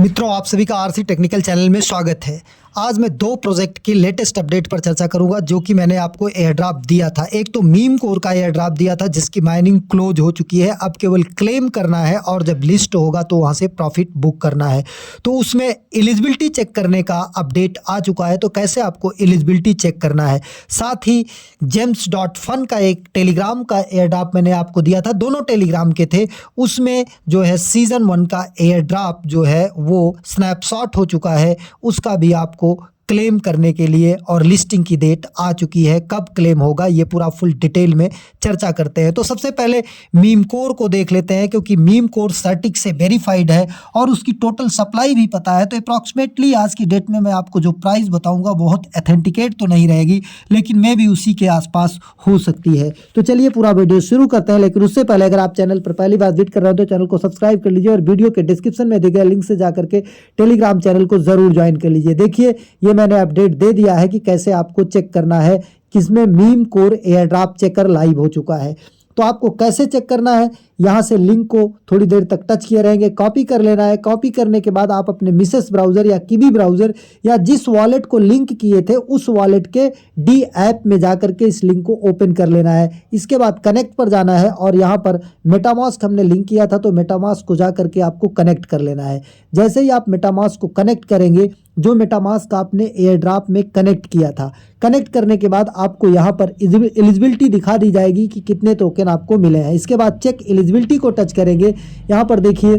मित्रों, आप सभी का आरसी टेक्निकल चैनल में स्वागत है। आज मैं दो प्रोजेक्ट की लेटेस्ट अपडेट पर चर्चा करूंगा जो कि मैंने आपको एयर ड्रॉप दिया था। एक तो मीम कोर का एयर ड्रॉप दिया था जिसकी माइनिंग क्लोज हो चुकी है, अब केवल क्लेम करना है और जब लिस्ट होगा तो वहां से प्रॉफिट बुक करना है। तो उसमें एलिजिबिलिटी चेक करने का अपडेट आ चुका है। तो कैसे आपको एलिजिबिलिटी चेक करना है, साथ ही gems.fun का एक टेलीग्राम का एयर ड्रॉप मैंने आपको दिया था, दोनों टेलीग्राम के थे। उसमें जो है सीजन 1 का एयर ड्रॉप जो है वो स्नैपशॉट हो चुका है, उसका भी आपको क्लेम करने के लिए और लिस्टिंग की डेट आ चुकी है। कब क्लेम होगा ये पूरा फुल डिटेल में चर्चा करते हैं। तो सबसे पहले मीम कोर को देख लेते हैं, क्योंकि मीम कोर सर्टिक से वेरीफाइड है और उसकी टोटल सप्लाई भी पता है। तो अप्रॉक्सीमेटली आज की डेट में मैं आपको जो प्राइस बताऊंगा बहुत ऑथेंटिकेट तो नहीं रहेगी, लेकिन मे भी उसी के आसपास हो सकती है। तो चलिए पूरा वीडियो शुरू करते हैं, लेकिन उससे पहले अगर आप चैनल पर पहली बार विजिट कर रहे हो तो चैनल को सब्सक्राइब कर लीजिए और वीडियो के डिस्क्रिप्शन में दिए गए लिंक से जाकर के टेलीग्राम चैनल को जरूर ज्वाइन कर लीजिए। देखिए, ये मैंने अपडेट दे दिया है कि कैसे आपको चेक करना है किसमें meme core air drop checker live हो चुका है। तो आपको कैसे चेक करना है, यहाँ से लिंक को थोड़ी देर तक टच किए रहेंगे, कॉपी कर लेना है। कॉपी करने के बाद आप अपने मिसेस ब्राउज़र या कीवी ब्राउज़र या जिस वॉलेट को लिंक किए थे उस वॉलेट के डी ऐप में जाकर के इस लिंक को ओपन कर लेना है। इसके बाद कनेक्ट पर जाना है और यहाँ पर मेटामास्क हमने लिंक किया था तो मेटामास्क को जा करके आपको कनेक्ट कर लेना है। जैसे ही आप मेटामास्क को कनेक्ट करेंगे, जो मेटामास्क आपने एयर ड्रॉप में कनेक्ट किया था, कनेक्ट करने के बाद आपको यहाँ पर एलिजिबिलिटी दिखा दी जाएगी कि कितने टोकन आपको मिले हैं। इसके बाद चेक एलिजिबिलिटी को टच करेंगे। यहाँ पर देखिए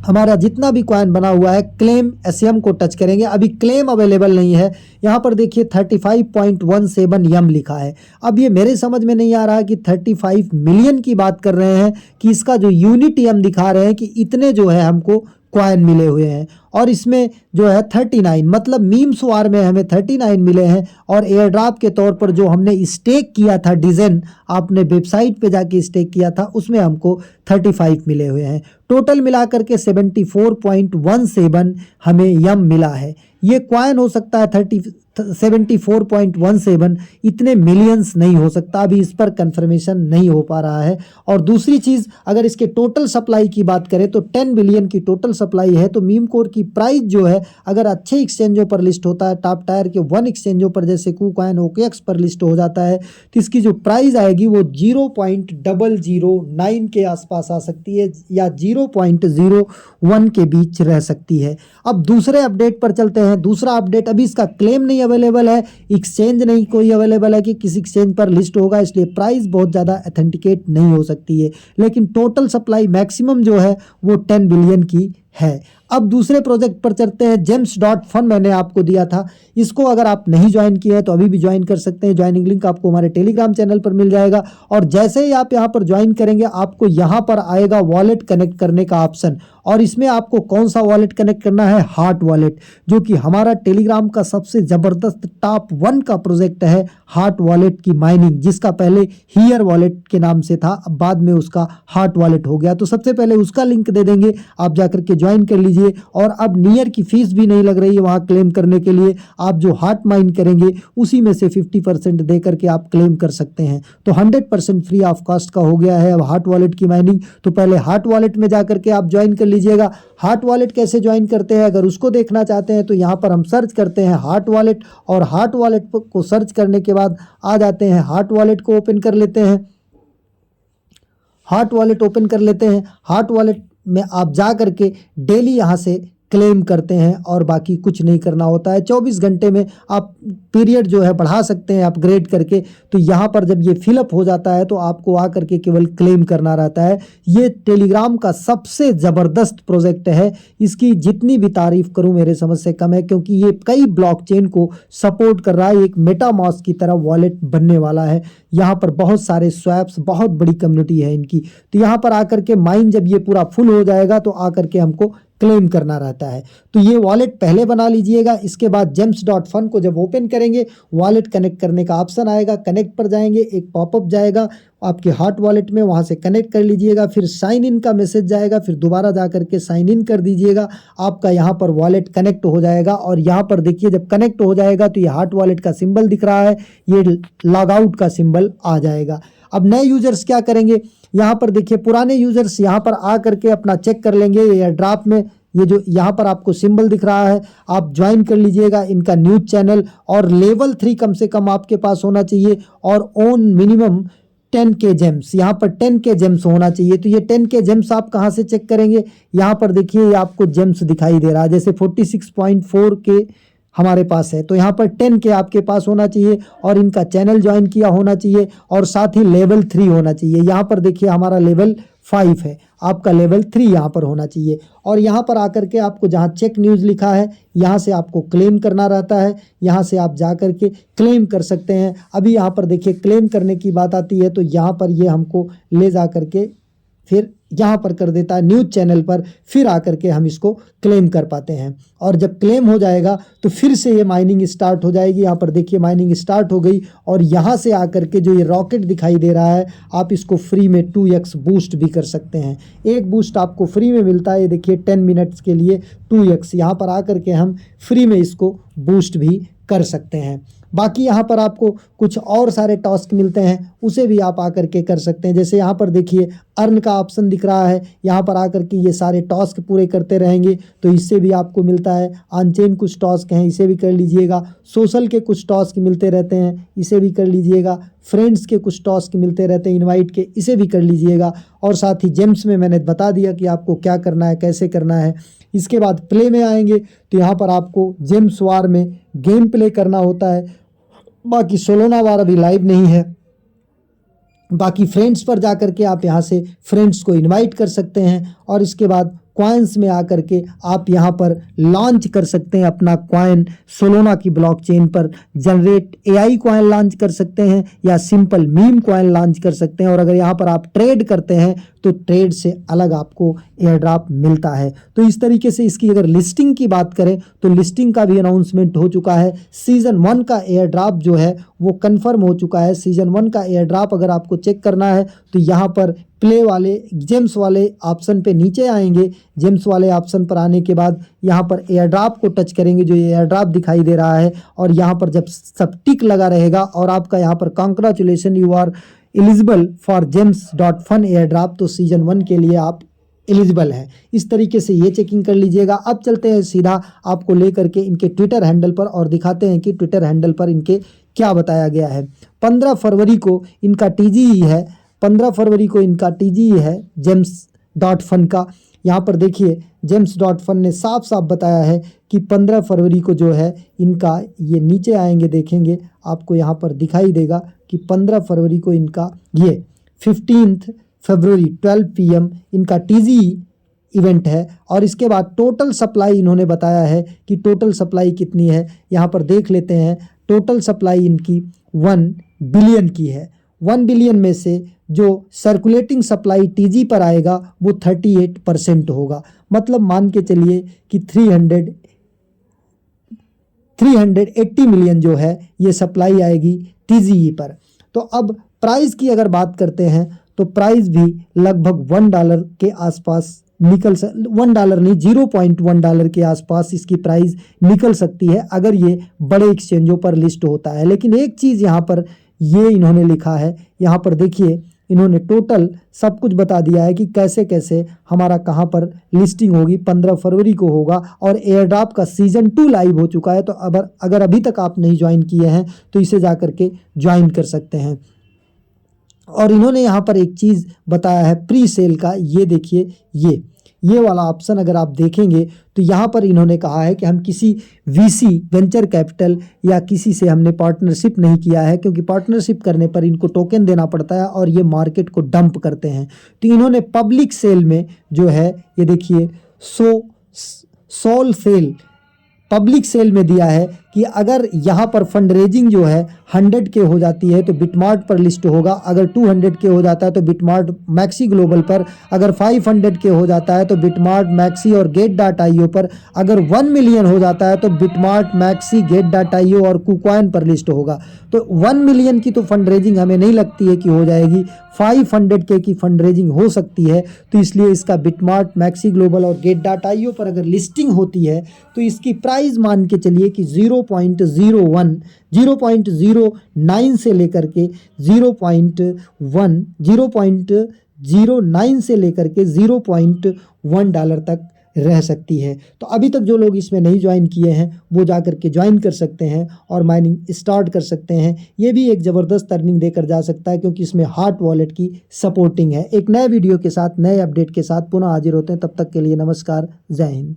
हमारा जितना भी कॉइन बना हुआ है, क्लेम एसएम को टच करेंगे। अभी क्लेम अवेलेबल नहीं है। यहाँ पर देखिए 35.17 यम लिखा है। अब ये मेरे समझ में नहीं आ रहा कि 35 मिलियन की बात कर रहे हैं कि इसका जो यूनिट यम दिखा रहे हैं कि इतने जो है हमको कॉइन मिले हुए हैं, और इसमें जो है 39 मतलब मीम स्वार में हमें 39 मिले हैं। और एयर ड्रॉप के तौर पर जो हमने स्टेक किया था, डिज़न आपने वेबसाइट पे जाके स्टेक किया था, उसमें हमको 35 मिले हुए हैं। टोटल मिलाकर के 74.17 हमें यम मिला है। ये कॉइन हो सकता है 74.17, इतने मिलियंस नहीं हो सकता। अभी इस पर कंफर्मेशन नहीं हो पा रहा है। और दूसरी चीज़, अगर इसके टोटल सप्लाई की बात करें तो 10 बिलियन की टोटल सप्लाई है। तो मीम कोर की प्राइस जो है, अगर अच्छे एक्सचेंजों पर लिस्ट होता है, टॉप टायर के 1 एक्सचेंजों पर जैसे KuCoin OKX पर लिस्ट हो जाता है, तो इसकी जो प्राइस आएगी वो 0.009 के आसपास आ सकती है या 0.01 के बीच रह सकती है। अब दूसरे अपडेट पर चलते हैं। दूसरा अपडेट, अभी इसका क्लेम नहीं अवेलेबल है, एक्सचेंज नहीं कोई अवेलेबल है कि किसी एक्सचेंज पर लिस्ट होगा, इसलिए प्राइस बहुत ज़्यादा ऑथेंटिकेट नहीं हो सकती है। लेकिन टोटल सप्लाई मैक्सिमम जो है वो 10 बिलियन की है। अब दूसरे प्रोजेक्ट पर चलते हैं। gems.fun मैंने आपको दिया था, इसको अगर आप नहीं ज्वाइन किए हैं तो अभी भी ज्वाइन कर सकते हैं। ज्वाइनिंग लिंक आपको हमारे टेलीग्राम चैनल पर मिल जाएगा। और जैसे ही आप यहाँ पर ज्वाइन करेंगे, आपको यहाँ पर आएगा वॉलेट कनेक्ट करने का ऑप्शन, और इसमें आपको कौन सा वॉलेट कनेक्ट करना है, हार्ट वॉलेट, जो कि हमारा टेलीग्राम का सबसे ज़बरदस्त टॉप 1 का प्रोजेक्ट है। हार्ट वॉलेट की माइनिंग, जिसका पहले हियर वॉलेट के नाम से था, अब बाद में उसका हार्ट वॉलेट हो गया। तो सबसे पहले उसका लिंक दे देंगे, आप जाकर के ज्वाइन कर लीजिए। और अब नियर की फीस भी नहीं लग रही है वहाँ क्लेम करने के लिए। आप जो हार्ट माइन करेंगे उसी में से 50% दे करके आप क्लेम कर सकते हैं। तो 100% फ्री ऑफ कॉस्ट का हो गया है अब हार्ट वॉलेट की माइनिंग। तो पहले हार्ट वॉलेट में जाकर के आप ज्वाइन कर लीजिएगा। हार्ट वॉलेट कैसे ज्वाइन करते हैं, अगर उसको देखना चाहते हैं तो यहाँ पर हम सर्च करते हैं हार्ट वॉलेट, और हार्ट वॉलेट को सर्च करने के बाद आ जाते हैं। हार्ट वॉलेट को ओपन कर लेते हैं। हार्ट वॉलेट ओपन कर लेते हैं। हार्ट वॉलेट में आप जा करके डेली यहाँ से क्लेम करते हैं और बाकी कुछ नहीं करना होता है। 24 घंटे में आप पीरियड जो है बढ़ा सकते हैं अपग्रेड करके। तो यहाँ पर जब ये फिलअप हो जाता है तो आपको आकर के केवल क्लेम करना रहता है। ये टेलीग्राम का सबसे ज़बरदस्त प्रोजेक्ट है। इसकी जितनी भी तारीफ करूँ मेरे समझ से कम है, क्योंकि ये कई ब्लॉकचेन को सपोर्ट कर रहा है। एक मेटामास्क की तरह वॉलेट बनने वाला है। यहाँ पर बहुत सारे स्वैप्स, बहुत बड़ी कम्युनिटी है इनकी। तो यहाँ पर आकर के माइन जब ये पूरा फुल हो जाएगा तो आकर के हमको क्लेम करना रहता है। तो ये वॉलेट पहले बना लीजिएगा। इसके बाद gems.fun को जब ओपन करेंगे, वॉलेट कनेक्ट करने का ऑप्शन आएगा। कनेक्ट पर जाएंगे, एक पॉपअप जाएगा आपके हार्ट वॉलेट में, वहाँ से कनेक्ट कर लीजिएगा। फिर साइन इन का मैसेज जाएगा, फिर दोबारा जा करके साइन इन कर दीजिएगा। आपका यहाँ पर वॉलेट कनेक्ट हो जाएगा। और यहाँ पर देखिए जब कनेक्ट हो जाएगा तो ये हार्ट वॉलेट का सिंबल दिख रहा है, ये लॉग आउट का सिंबल आ जाएगा। अब नए यूजर्स क्या करेंगे, यहाँ पर देखिए पुराने यूजर्स यहाँ पर आ करके अपना चेक कर लेंगे एयर ड्रॉप में। ये जो यहाँ पर आपको सिंबल दिख रहा है, आप ज्वाइन कर लीजिएगा इनका न्यूज़ चैनल। और लेवल 3 कम से कम आपके पास होना चाहिए और ओन मिनिमम 10K जेम्स, यहाँ पर 10K जेम्स होना चाहिए। तो ये 10K जेम्स आप कहाँ से चेक करेंगे, यहाँ पर देखिए ये आपको जेम्स दिखाई दे रहा है, जैसे 46.4K हमारे पास है, तो यहाँ पर 10K आपके पास होना चाहिए और इनका चैनल ज्वाइन किया होना चाहिए और साथ ही लेवल 3 होना चाहिए। यहाँ पर देखिए हमारा लेवल 5 है, आपका लेवल 3 यहाँ पर होना चाहिए। और यहाँ पर आकर के आपको जहाँ चेक न्यूज़ लिखा है, यहाँ से आपको क्लेम करना रहता है, यहाँ से आप जा कर के क्लेम कर सकते हैं। अभी यहाँ पर देखिए क्लेम करने की बात आती है तो यहाँ पर ये हमको ले जा कर के फिर यहाँ पर कर देता है न्यूज़ चैनल पर, फिर आकर के हम इसको क्लेम कर पाते हैं। और जब क्लेम हो जाएगा तो फिर से ये माइनिंग स्टार्ट हो जाएगी। यहाँ पर देखिए माइनिंग स्टार्ट हो गई और यहाँ से आकर के जो ये रॉकेट दिखाई दे रहा है, आप इसको फ्री में 2x बूस्ट भी कर सकते हैं। एक बूस्ट आपको फ्री में मिलता है, ये देखिए 10 मिनट्स के लिए 2x, यहाँ पर आकर के हम फ्री में इसको बूस्ट भी कर सकते हैं। बाकी यहाँ पर आपको कुछ और सारे टास्क मिलते हैं, उसे भी आप आकर के कर सकते हैं। जैसे यहाँ पर देखिए अर्न का ऑप्शन दिख रहा है, यहाँ पर आकर के ये सारे टास्क पूरे करते रहेंगे तो इससे भी आपको मिलता है। अनचेन कुछ टास्क हैं, इसे भी कर लीजिएगा। सोशल के कुछ टास्क मिलते रहते हैं, इसे भी कर लीजिएगा। फ्रेंड्स के कुछ टास्क मिलते रहते हैं इनवाइट के, इसे भी कर लीजिएगा। और साथ ही जेम्स में मैंने बता दिया कि आपको क्या करना है, कैसे करना है। इसके बाद प्ले में आएंगे तो यहाँ पर आपको जेम्स वार में गेम प्ले करना होता है। बाकी सोलोना वार अभी लाइव नहीं है। बाकी फ्रेंड्स पर जाकर के आप यहाँ से फ्रेंड्स को इनवाइट कर सकते हैं और इसके बाद कॉइन्स में आकर के आप यहाँ पर लॉन्च कर सकते हैं अपना कॉइन। सोलोना की ब्लॉकचेन पर जनरेट AI कॉइन लॉन्च कर सकते हैं या सिंपल मीम कॉइन लॉन्च कर सकते हैं। और अगर यहाँ पर आप ट्रेड करते हैं तो ट्रेड से अलग आपको एयर ड्रॉप मिलता है। तो इस तरीके से इसकी अगर लिस्टिंग की बात करें तो लिस्टिंग का भी अनाउंसमेंट हो चुका है। सीजन 1 का एयर ड्रॉप जो है वो कंफर्म हो चुका है। सीजन 1 का एयर ड्रॉप अगर आपको चेक करना है तो यहाँ पर प्ले वाले जेम्स वाले ऑप्शन पे नीचे आएंगे। जेम्स वाले ऑप्शन पर आने के बाद यहाँ पर एयर ड्रॉप को टच करेंगे, जो ये एयर ड्रॉप दिखाई दे रहा है। और यहाँ पर जब सब टिक लगा रहेगा और आपका यहाँ पर congratulation you are eligible for gems.fun air drop, तो सीजन 1 के लिए आप एलिजिबल है। इस तरीके से ये चेकिंग कर लीजिएगा। अब चलते हैं सीधा आपको लेकर के इनके ट्विटर हैंडल पर और दिखाते हैं कि ट्विटर हैंडल पर इनके क्या बताया गया है। 15 फरवरी को इनका TGE है, 15 फरवरी को इनका TGE है gems.fun का। यहाँ पर देखिए gems.fun ने साफ साफ बताया है कि 15 फरवरी को जो है इनका, ये नीचे आएंगे देखेंगे आपको यहाँ पर दिखाई देगा कि 15 फरवरी को इनका ये 15 फरवरी 12 PM इनका TGE इवेंट है। और इसके बाद टोटल सप्लाई इन्होंने बताया है कि टोटल सप्लाई कितनी है, यहाँ पर देख लेते हैं। टोटल सप्लाई इनकी 1 बिलियन की है। 1 बिलियन में से जो सर्कुलेटिंग सप्लाई TG पर आएगा वो 38% होगा। मतलब मान के चलिए कि 380 मिलियन जो है ये सप्लाई आएगी TGE पर। तो अब प्राइस की अगर बात करते हैं तो प्राइस भी लगभग $1 के आसपास $1 नहीं, $0.1 के आसपास इसकी प्राइस निकल सकती है अगर ये बड़े एक्सचेंजों पर लिस्ट होता है। लेकिन एक चीज़ यहाँ पर ये इन्होंने लिखा है, यहाँ पर देखिए इन्होंने टोटल सब कुछ बता दिया है कि कैसे कैसे हमारा कहाँ पर लिस्टिंग होगी। 15 फरवरी को होगा और एयर ड्रॉप का सीजन 2 लाइव हो चुका है। तो अगर अभी तक आप नहीं ज्वाइन किए हैं तो इसे जा कर के ज्वाइन कर सकते हैं। और इन्होंने यहाँ पर एक चीज़ बताया है प्री सेल का, ये देखिए ये वाला ऑप्शन अगर आप देखेंगे तो यहाँ पर इन्होंने कहा है कि हम किसी VC वेंचर कैपिटल या किसी से हमने पार्टनरशिप नहीं किया है, क्योंकि पार्टनरशिप करने पर इनको टोकन देना पड़ता है और ये मार्केट को डंप करते हैं। तो इन्होंने पब्लिक सेल में जो है ये देखिए सोल सेल पब्लिक सेल में दिया है कि अगर यहाँ पर फंड रेजिंग जो है 100K हो जाती है तो बिटमार्ट पर लिस्ट होगा। अगर 200K हो जाता है तो बिटमार्ट मैक्सी ग्लोबल पर। अगर 500K हो जाता है तो बिटमार्ट मैक्सी और गेट.io पर। अगर 1 मिलियन हो जाता है तो बिटमार्ट मैक्सी गेट.io और कुकॉइन पर लिस्ट होगा। तो 1 मिलियन की तो फंड रेजिंग हमें नहीं लगती है कि हो जाएगी, 500K की फंड रेजिंग हो सकती है। तो इसलिए इसका बिटमार्ट मैक्सी ग्लोबल और गेट.io पर अगर लिस्टिंग होती है तो इसकी प्राइस मान के चलिए कि 0.09 से लेकर के 0.09 से लेकर के $0.1 तक रह सकती है। तो अभी तक जो लोग इसमें नहीं ज्वाइन किए हैं वो जा कर के ज्वाइन कर सकते हैं और माइनिंग स्टार्ट कर सकते हैं। ये भी एक ज़बरदस्त अर्निंग देकर जा सकता है क्योंकि इसमें हॉट वॉलेट की सपोर्टिंग है। एक नए वीडियो के साथ, नए अपडेट के साथ पुनः हाजिर होते हैं। तब तक के लिए नमस्कार, जय हिंद।